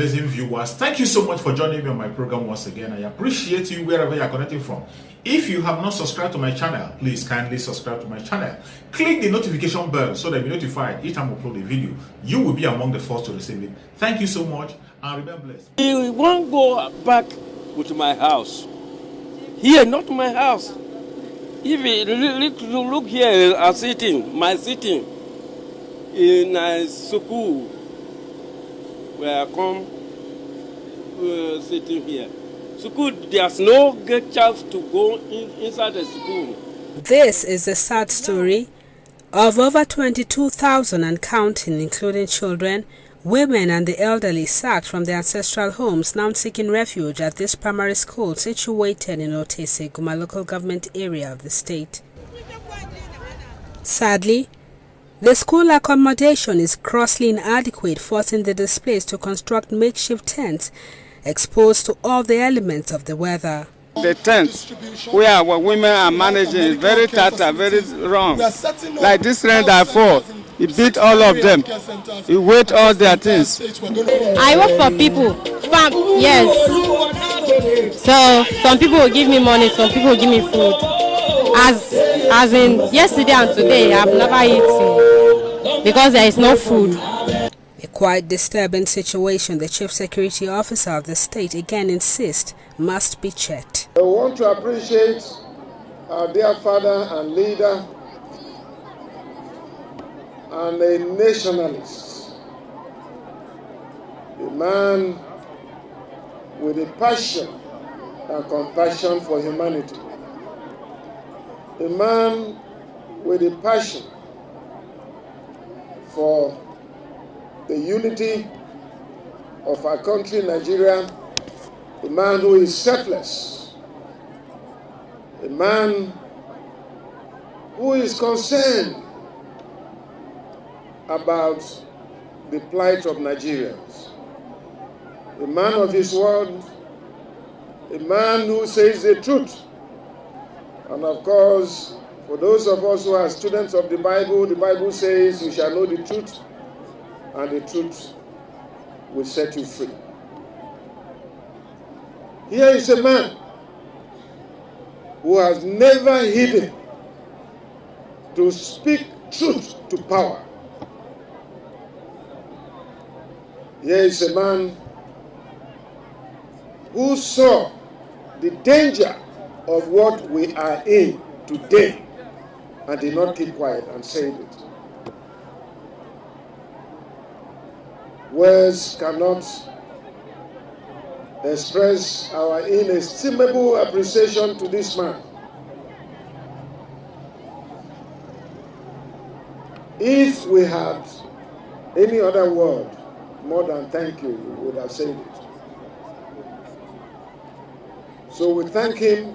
amazing viewers. Thank you so much for joining me on my program once again. I appreciate you wherever you are connecting from. If you have not subscribed to my channel, please kindly subscribe to my channel. Click the notification bell so that you'll be notified each time I upload a video. You will be among the first to receive it. Thank you so much and remain blessed. We won't go back with my house. Here, not my house. If you look here, I'm sitting, my sitting in a school where I come sitting here. School, there's no good chance to go inside the school. This is a sad story of over 22,000 and counting, including children, women and the elderly, sacked from their ancestral homes, now seeking refuge at this primary school situated in Otese, Guma local government area of the state. Sadly, the school accommodation is grossly inadequate, forcing the displaced to construct makeshift tents exposed to all the elements of the weather. The tents where our women are managing is very tight and very wrong. Like this rain that fall, it beat all of them. It weight all their things. I work for people. Yes. So some people will give me money, some people will give me food. As in yesterday and today, I've never eaten because there is no food. A quite disturbing situation the chief security officer of the state again insists must be checked. I want to appreciate our dear father and leader and a nationalist, a man with a passion and compassion for humanity, a man with a passion for the unity of our country, Nigeria, a man who is selfless, a man who is concerned about the plight of Nigerians, a man of his word, a man who says the truth. And of course, for those of us who are students of the Bible says you shall know the truth, and the truth will set you free. Here is a man who has never hidden to speak truth to power. Here is a man who saw the danger of what we are in today and did not keep quiet and said it. Words cannot express our inestimable appreciation to this man. If we had any other word more than thank you, we would have said it. So we thank him,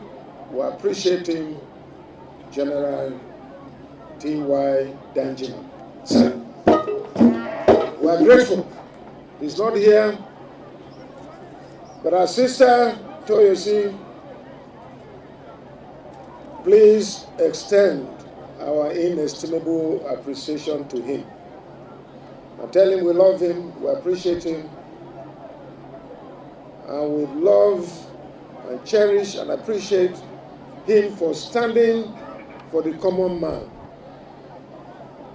we appreciate him, General T.Y. Danjuma. We are grateful. He's not here, but our sister Toyosi, please extend our inestimable appreciation to him. And tell him we love him, we appreciate him, and we love and cherish and appreciate him for standing for the common man,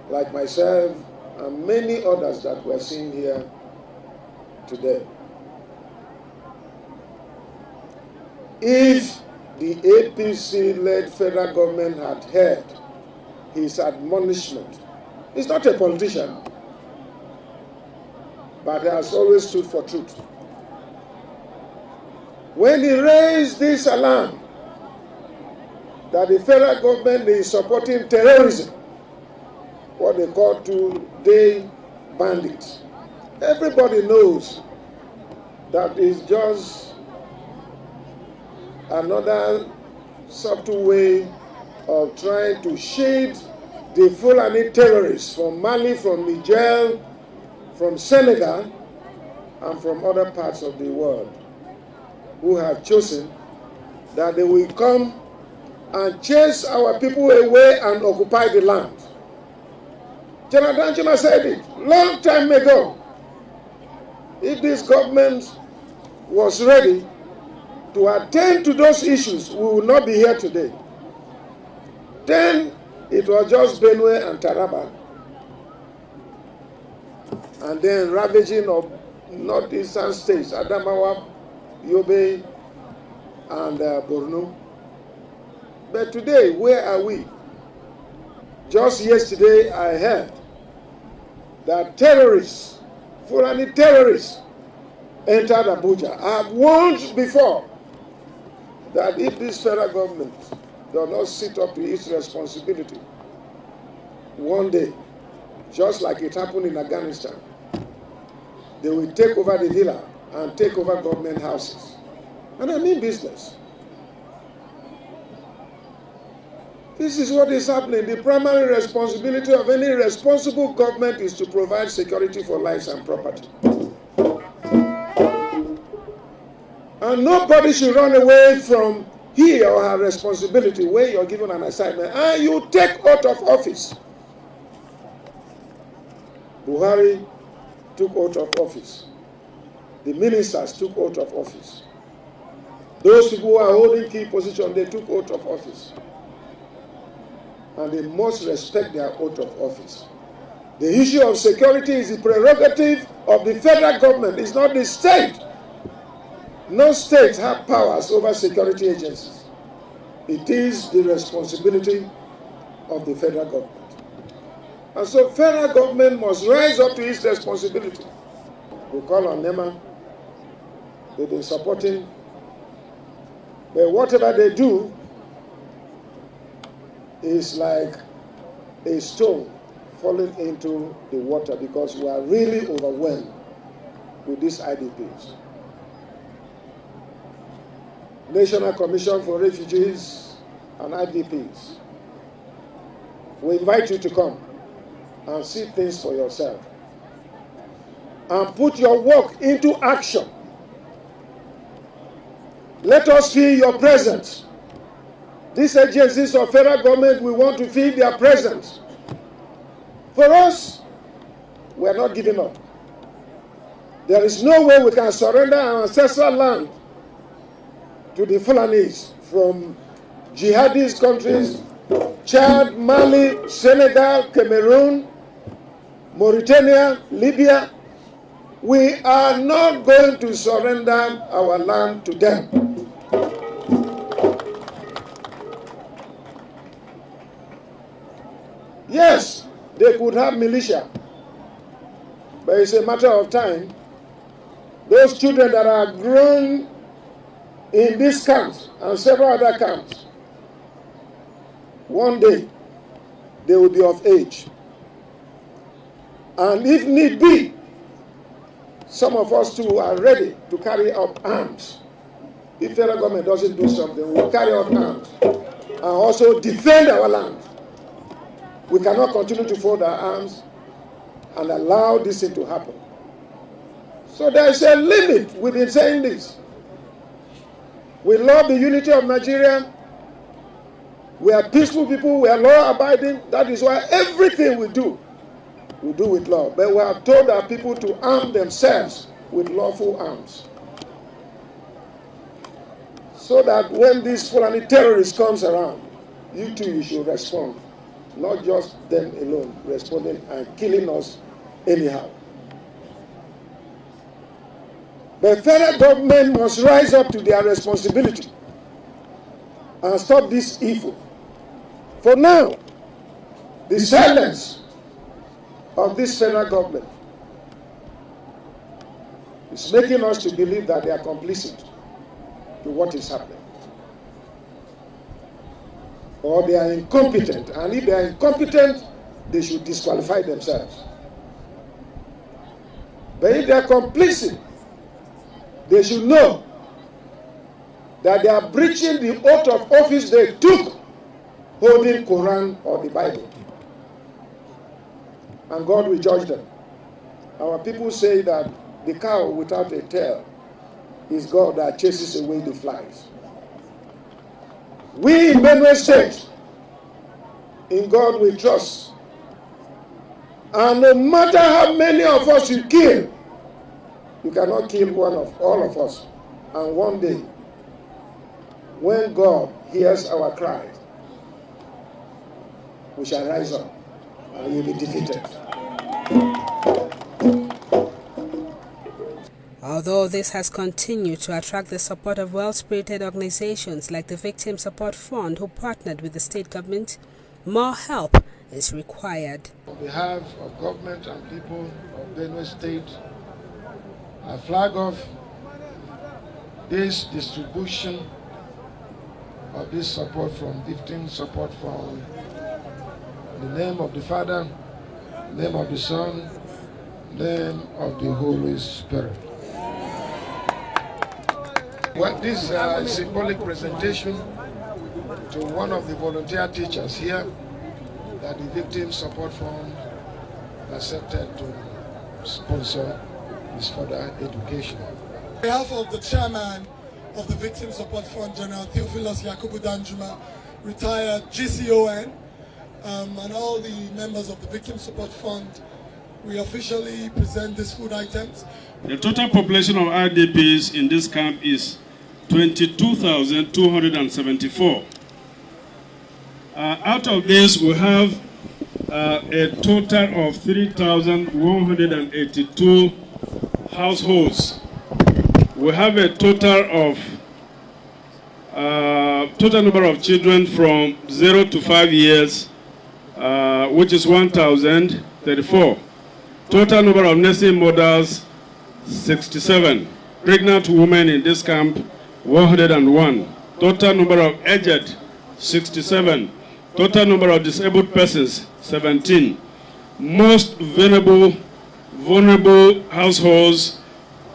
like myself and many others that we're seeing here today. If the APC-led federal government had heard his admonishment, he's not a politician, but he has always stood for truth. When he raised this alarm that the federal government is supporting terrorism, what they call today bandits, everybody knows that is just another subtle way of trying to shade the Fulani terrorists from Mali, from Niger, from Senegal, and from other parts of the world, who have chosen that they will come and chase our people away and occupy the land. General Danjuma said it long time ago. If this government was ready to attend to those issues, we would not be here today. Then it was just Benue and Taraba, and then ravaging of northeastern states, Adamawa, Yobe, and Borno. But today, where are we? Just yesterday, I heard that terrorists, Fulani terrorists, entered Abuja. I have warned before that if this federal government does not sit up to its responsibility, one day, just like it happened in Afghanistan, they will take over the villa and take over government houses. And I mean business. This is what is happening. The primary responsibility of any responsible government is to provide security for lives and property. And nobody should run away from he or her responsibility where you're given an assignment and you take out of office. Buhari took out of office. The ministers took out of office. Those people who are holding key positions, they took out of office. And they must respect their oath of office. The issue of security is the prerogative of the federal government. It's not the state. No states have powers over security agencies. It is the responsibility of the federal government. And so federal government must rise up to its responsibility. We call on NEMA. They've been supporting. But whatever they do is like a stone falling into the water because we are really overwhelmed with these IDPs. National Commission for Refugees and IDPs. We invite you to come and see things for yourself and put your work into action. Let us feel your presence. These agencies of federal government, we want to feel their presence. For us, we are not giving up. There is no way we can surrender our ancestral land to the Fulanis from jihadist countries, Chad, Mali, Senegal, Cameroon, Mauritania, Libya. We are not going to surrender our land to them. Yes, they could have militia, but it's a matter of time. Those children that are grown in these camps and several other camps, one day they will be of age. And if need be, some of us too are ready to carry up arms. If the federal government doesn't do something, we will carry up arms and also defend our land. We cannot continue to fold our arms and allow this thing to happen. So there is a limit. We've been saying this. We love the unity of Nigeria. We are peaceful people. We are law-abiding. That is why everything we do with love. But we have told our people to arm themselves with lawful arms. So that when this Fulani terrorist comes around, you too, you should respond. Not just them alone responding and killing us anyhow. The federal government must rise up to their responsibility and stop this evil. For now, the silence of this federal government is making us to believe that they are complicit to what is happening. Or they are incompetent, and if they are incompetent, they should disqualify themselves. But if they are complicit, they should know that they are breaching the oath of office they took holding Quran or the Bible. And God will judge them. Our people say that the cow without a tail is God that chases away the flies. We in Benue State, in God we trust. And no matter how many of us you kill, You cannot kill all of us. And one day, when God hears our cry, we shall rise up and you'll be defeated. Although this has continued to attract the support of well-spirited organizations like the Victim Support Fund, who partnered with the state government, more help is required. On behalf of government and people of Benue State, I flag off this distribution of this support from Victim Support Fund in the name of the Father, name of the Son, name of the Holy Spirit. Well, this is a symbolic presentation to one of the volunteer teachers here that the Victim Support Fund accepted to sponsor his further education. On behalf of the chairman of the Victim Support Fund, General Theophilus Yakubu Danjuma, retired GCON, and all the members of the Victim Support Fund, we officially present these food items. The total population of IDPs in this camp is 22,274. Out of this, we have a total of 3,182 households. We have a total number of children from 0 to 5 years, which is 1,034. Total number of nursing mothers, 67. Pregnant women in this camp, 101. Total number of aged, 67. Total number of disabled persons, 17. Most vulnerable households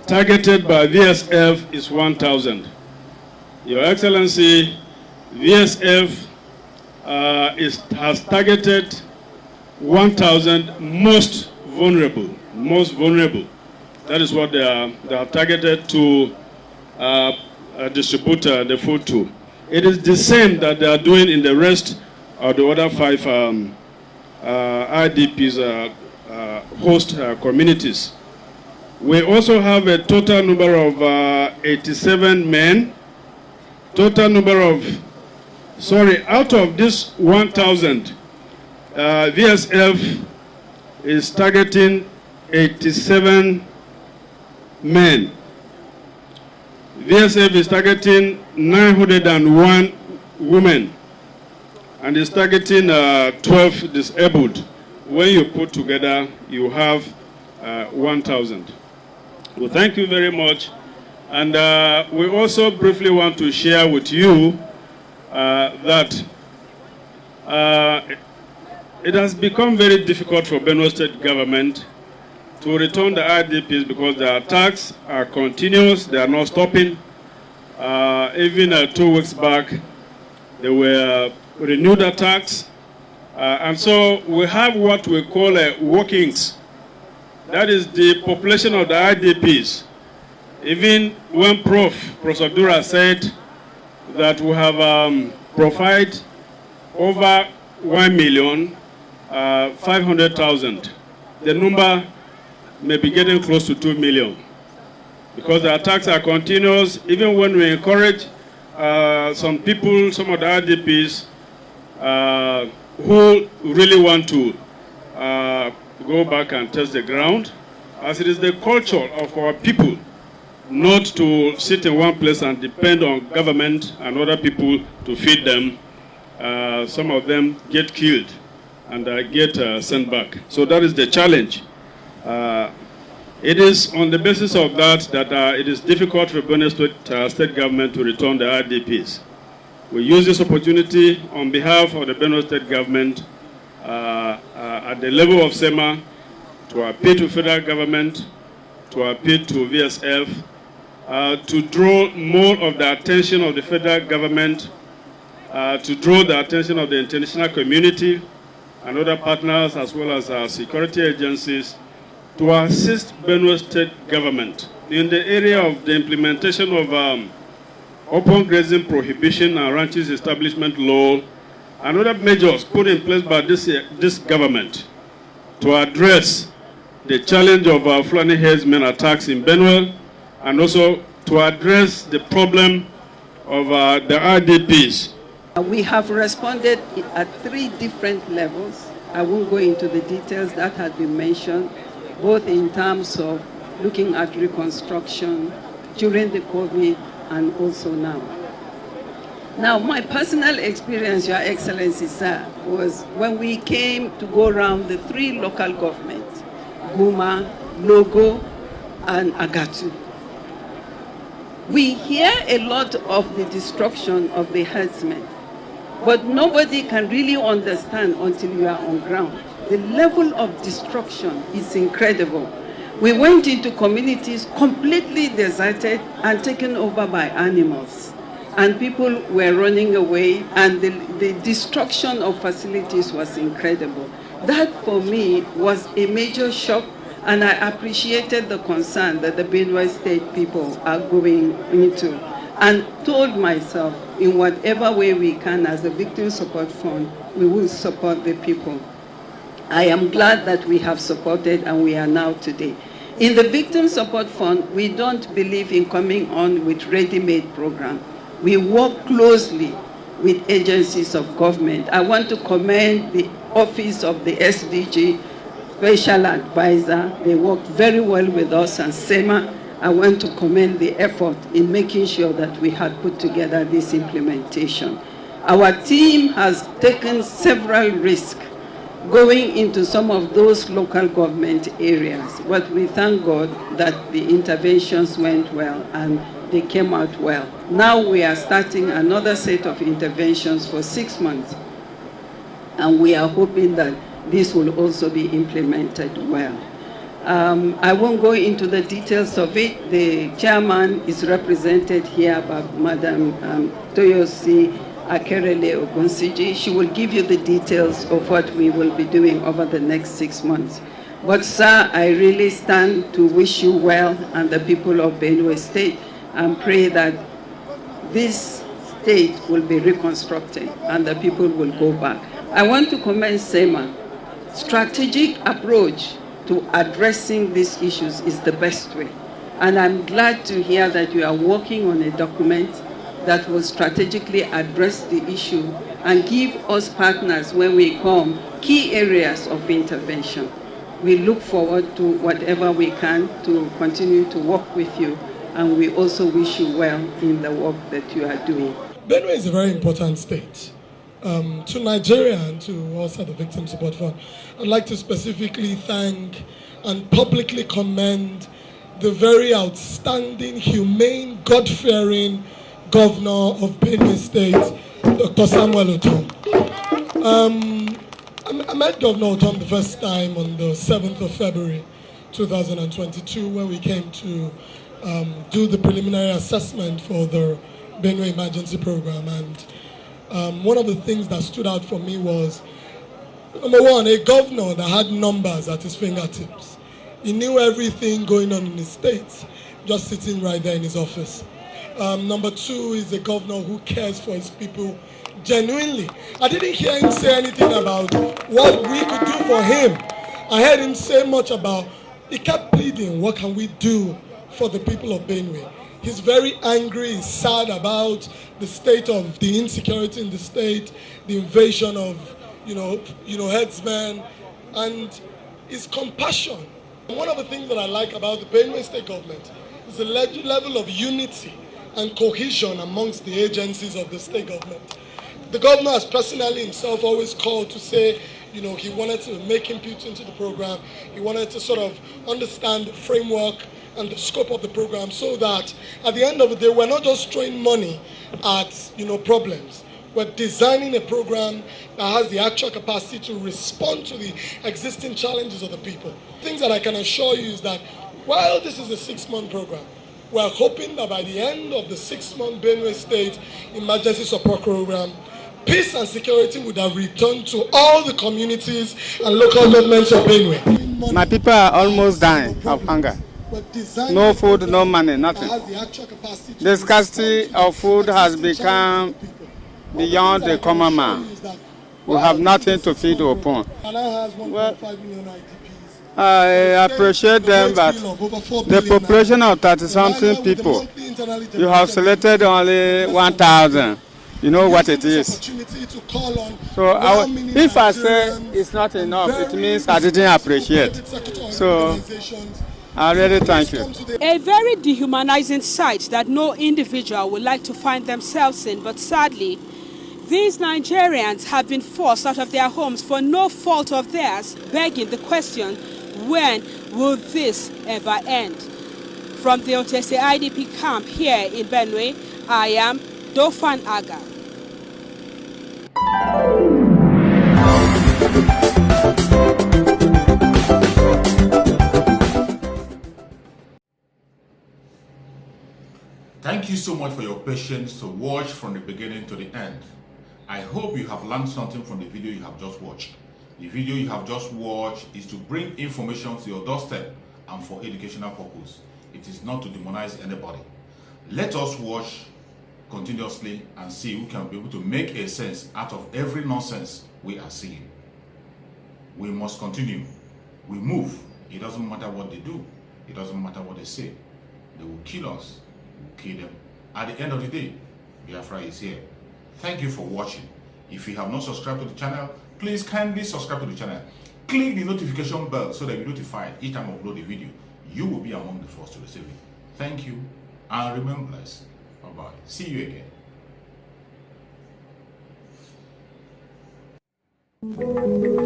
targeted by VSF is 1,000. Your Excellency, VSF has targeted 1,000 most vulnerable. That is what they are targeted to distribute the food to. It is the same that they are doing in the rest of the other 5 IDPs host communities. We also have a total number of 87 men. Total number of, out of this 1,000, VSF is targeting 87 men. VSF is targeting 901 women and is targeting 12 disabled. When you put together, you have 1,000. Well, thank you very much. And we also briefly want to share with you that it has become very difficult for Benue State government to return the IDPs because the attacks are continuous, they are not stopping. Even 2 weeks back, there were renewed attacks. And so we have what we call workings. That is the population of the IDPs. Even when Professor Dura said that we have provided over 1,500,000, the number may be getting close to 2 million. Because the attacks are continuous, even when we encourage some people, some of the IDPs who really want to go back and test the ground, as it is the culture of our people not to sit in one place and depend on government and other people to feed them. Some of them get killed and get sent back. So that is the challenge. It is on the basis of that it is difficult for Benue State government to return the IDPs. We use this opportunity on behalf of the Benue State government at the level of SEMA to appeal to federal government, to appeal to VSF, to draw more of the attention of the federal government, to draw the attention of the international community and other partners as well as security agencies to assist Benue State government in the area of the implementation of open grazing prohibition and ranches establishment law and other measures put in place by this government to address the challenge of Fulani headsmen attacks in Benue, and also to address the problem of the RDPs. We have responded at 3 different levels. I won't go into the details that had been mentioned, both in terms of looking at reconstruction during the COVID and also now. Now, my personal experience, Your Excellency, sir, was when we came to go around the 3 local governments, Guma, Logo, and Agatu. We hear a lot of the destruction of the herdsmen, but nobody can really understand until you are on ground. The level of destruction is incredible. We went into communities completely deserted and taken over by animals, and people were running away, and the destruction of facilities was incredible. That for me was a major shock, and I appreciated the concern that the Benue State people are going into, and told myself, in whatever way we can as a Victim Support Fund, we will support the people. I am glad that we have supported, and we are now today. In the Victim Support Fund, we don't believe in coming on with ready-made program. We work closely with agencies of government. I want to commend the Office of the SDG Special Advisor. They worked very well with us, and SEMA. I want to commend the effort in making sure that we had put together this implementation. Our team has taken several risks going into some of those local government areas, but we thank God that the interventions went well and they came out well. Now we are starting another set of interventions for 6 months, and we are hoping that this will also be implemented well. I won't go into the details of it. The chairman is represented here by Madam Toyosi Akerele Ogunsiji. She will give you the details of what we will be doing over the next 6 months. But sir, I really stand to wish you well and the people of Benue State, and pray that this state will be reconstructed and the people will go back. I want to commend SEMA. Strategic approach to addressing these issues is the best way. And I'm glad to hear that you are working on a document that will strategically address the issue and give us partners when we come key areas of intervention. We look forward to whatever we can to continue to work with you, and we also wish you well in the work that you are doing. Benue is a very important state. To Nigeria and to also the Victim Support Fund, I'd like to specifically thank and publicly commend the very outstanding, humane, God-fearing Governor of Benue State, Dr. Samuel Ortom. I met Governor Ortom the first time on the 7th of February 2022 when we came to do the preliminary assessment for the Benue Emergency Program. And one of the things that stood out for me was, number one, a governor that had numbers at his fingertips. He knew everything going on in his state, just sitting right there in his office. Number two is a governor who cares for his people genuinely. I didn't hear him say anything about what we could do for him. I heard him say much about, he kept pleading, what can we do for the people of Benue? He's very angry, he's sad about the state of the insecurity in the state, the invasion of, herdsmen, and his compassion. One of the things that I like about the Benue state government is the level of unity and cohesion amongst the agencies of the state government. The governor has personally himself always called to say, he wanted to make input into the program. He wanted to sort of understand the framework and the scope of the program, so that at the end of the day, we're not just throwing money at problems. We're designing a program that has the actual capacity to respond to the existing challenges of the people. Things that I can assure you is that while this is a 6-month program, we're hoping that by the end of the 6-month Benue State Emergency Support Program, peace and security would have returned to all the communities and local governments of Benue. My people are almost dying of hunger. No food, no money, nothing. The scarcity of food has become beyond the common man. We have nothing to feed upon. Ghana has 1.5 million I appreciate them, but the population of 30-something people, you have selected only 1,000. You know what it is. So if I say it's not enough, it means I didn't appreciate. So I really thank you. A very dehumanizing sight that no individual would like to find themselves in, but sadly, these Nigerians have been forced out of their homes for no fault of theirs, begging the question, when will this ever end? From the Otese IDP camp here in Benue, I am Dofan Aga. Thank you so much for your patience to watch from the beginning to the end. I hope you have learned something from the video you have just watched. The video you have just watched is to bring information to your doorstep and for educational purpose. It is not to demonize anybody. Let us watch continuously and see who can be able to make a sense out of every nonsense we are seeing. We must continue. We move. It doesn't matter what they do. It doesn't matter what they say. They will kill us. We will kill them. At the end of the day, Biafra is here. Thank you for watching. If you have not subscribed to the channel, please kindly subscribe to the channel. Click the notification bell so that you're notified each time I upload a video. You will be among the first to receive it. Thank you and remain blessed. Bye-bye. See you again.